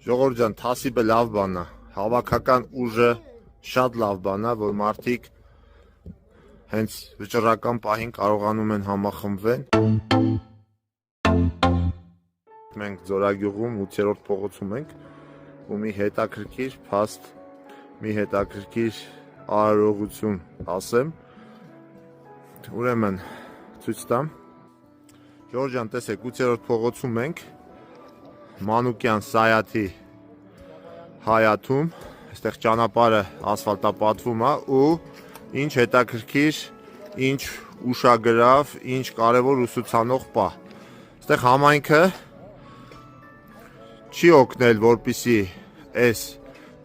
Ժողովուրդ ջան, թասիբը լավ բան է, հավաքական ուժը շատ լավ բան է, որ մարդիկ հենց վճռական պահին կարողանում են համախմբվել։ Մենք Ձորագյուղում 8-րդ փողոցում ենք ու մի հետաքրքիր փաստ, մի հետաքրքիր արարողություն ասեմ։ Ուրեմն ցույց տամ։ Ժողովուրդ ջան, տեսեք, 8-րդ փողոցում ենք Մանուկյան Սայաթի հայաթում, այստեղ ճանապարհը ասֆալտապատվում է ու ինչ հետաքրքիր, ինչ ուշագրավ, ինչ կարևոր ուսուցանող պահ։ Այստեղ համայնքը չի օգնել, որպեսզի այս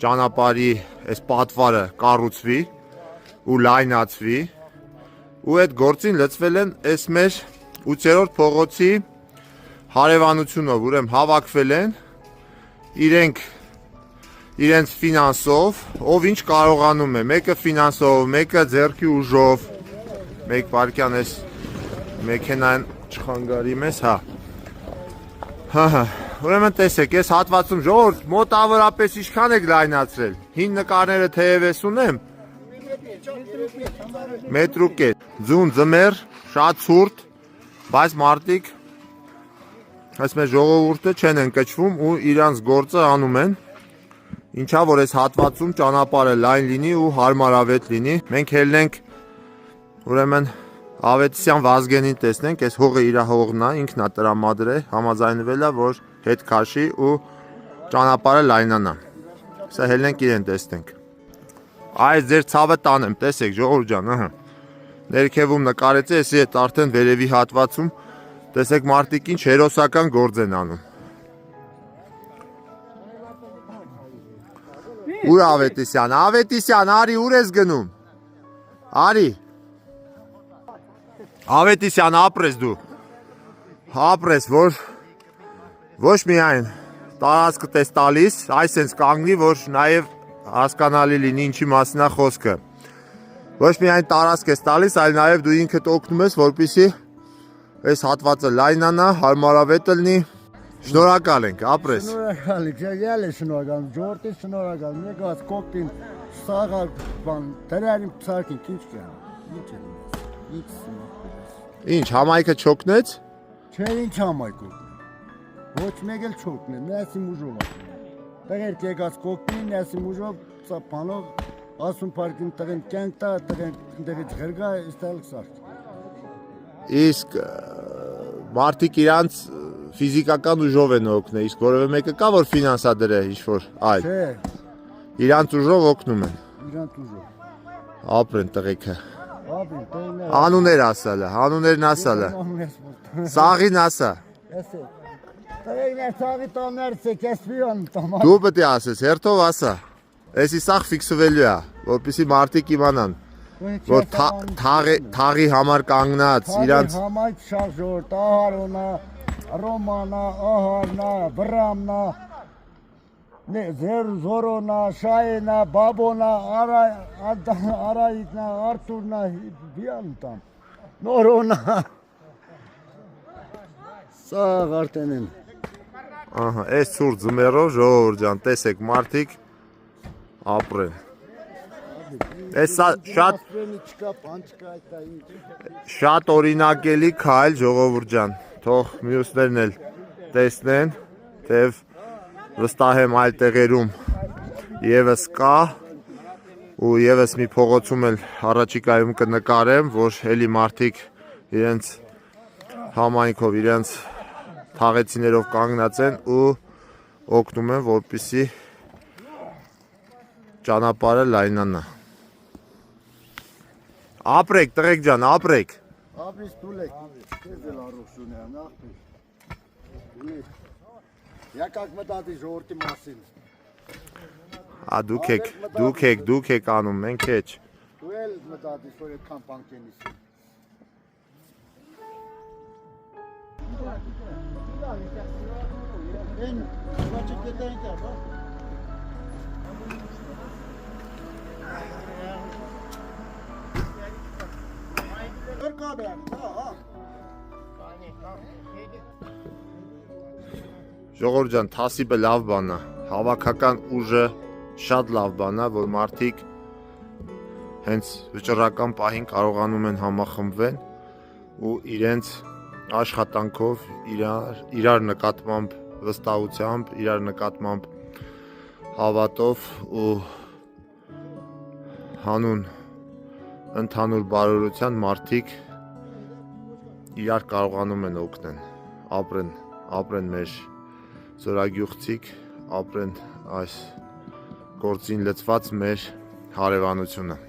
ճանապարհի այս պատվարը կառուցվի ու լայնացվի, ու այդ գործին լծվել են այս մեր 8-րդ փողոցի հարևանությունով, ուրեմն հավաքվել են իրենց ֆինանսով, ով ինչ կարողանում է, մեկը ֆինանսով, մեկը ձեռքի ուժով, մեկ վարքյան այս մեքենան չխանգարի մեզ, հա, ուրեմն տեսեք, այս հատվածում ժողովուրդ մոտավորապես ինչքան եք լայնացրել, հին նկարները թեև ես ունեմ, մետրու կետ, ձուն, ձմեռ, շատ ցուրտ, բայց մարդիկ այս մեր ժողովուրդը չեն ընկճվում ու իրանց գործը անում են, ինչա որ այս հատվածում ճանապարհը լայն լինի ու հարմարավետ լինի։ Մենք ելնենք ուրեմն Ավետիսյան Վազգենին տեսնենք, այս հողը իր հողն է, ինքն է տրամադրել, համաձայնվել է, որ հետ քաշի ու ճանապարհը լայնանա։ Սա ելնենք իրեն տեսնենք։ Այս ձեր ցավը տանեմ, տեսեք ժողովուրդ ջան, ըհը։ Ներքևում նկարեցի, էսի հետ արդեն վերևի հատվածում տեսեք մարդիկ ինչ հերոսական գործ են անում։ Ուր Ավետիսյան, Ավետիսյան, արի, ուր ես գնում։ Արի։ Ավետիսյան, ապրես դու։ Ապրես, որ ոչ միայն տարածքը տես տալիս, այսպես կանգնի, որ նաև հասկանալի լինի ինչի մասին է խոսքը։ Ոչ միայն տարածք ես տալիս, այլ նաև դու ինքդ օգնում ես, որպեսզի այս հատվածը լայնանա, հարմարավետ լինի։ Շնորհակալ ենք, ապրես։ Շնորհակալ եք, ել է շնորհակալ, ժողովրդի շնորհակալ, եկած կոկտին, սաղալ բան, դրարին պսարկին, ինչ կա, ինչ է, ինչ սմախ։ Ինչ, համայնքը չօգնեց։ Չէ, ինչ համայնք օգնի։ Ոչ մեկ էլ չօգնի, նայեցի ուժով է։ Տղերք եկած կոկտին, նայեցի ուժով, ծափանով, ասում պարկին տղեն կյանք տա, տղեն դեղից ղրգա, իստալ սարք։ Իսկ մարդիկ իրանց ֆիզիկական ուժով են օգնել, իսկ որևէ մեկը կա, որ ֆինանսա դրե ինչ-որ այլ։ Չէ։ Իրանց ուժով օգնում են։ Իրանց ուժով։ Ապրեն տղեկը։ Ապրեն, տղեներ։ Անուներ ասալը, անուներն ասալը։ Սաղին ասա։ Էսե։ Տղեներ, սաղի տոներց է, կեսվիոն տոմա։ Դու պետք է ասես, հերթով ասա։ Էսի սաղ ֆիքսվելու է, որպեսզի մարդիկ իմանան, որ թաղի համար կանգնած իրանց համայնք շարժորդ, ահարոնա, ռոմանա, ահարնա, վրամնա, զորոնա, շայենա, բաբոնա, արայիկնա, արտուրնա, բիանտան, նորոնա, սաղ արտեն են։ Ահա, այս ցուրտ ձմեռով ժողովուրդ ջան, տեսեք մարդիկ ապրեն։ Այս շատ օրինակելի քայլ ժողովուրդ ջան, թող մյուսներն էլ տեսնեն, թեև վստահ եմ այլ տեղերում եւս կա ու եւս մի փողոցում էլ առաջիկայում կնկարեմ, որ էլի մարդիկ իրենց համայնքով, իրենց թաղեցիներով կանգնած են ու օգնում են, որպեսզի ճանապարհը լայնանա։ Ապրեք, տղեկ ջան, ապրեք։ Ապրես դուլեք, քեզ էլ առողջուն է, նախ։ Եկակ մտածի ժողովրդի մասին։ Դուք եք անում, մենք հեչ։ Դու էլ մտածես, որ այդքան բան կենիս։ Են ոչ կետային կա, բա։ Կա բան, հա։ Ժողովուրդ ջան, թասիբը լավ բան է, հավաքական ուժը շատ լավ բան է, որ մարդիկ հենց վճռական պահին կարողանում են համախմբվել ու իրենց աշխատանքով, իրար նկատմամբ վստահությամբ, իրար նկատմամբ հավատով ու հանուն ընդհանուր բարօրության մարդիկ իրար կարողանում են օգնել, ապրեն մեր զորագյուղցիք, ապրեն այս գործին լծված մեր հարևանությունը։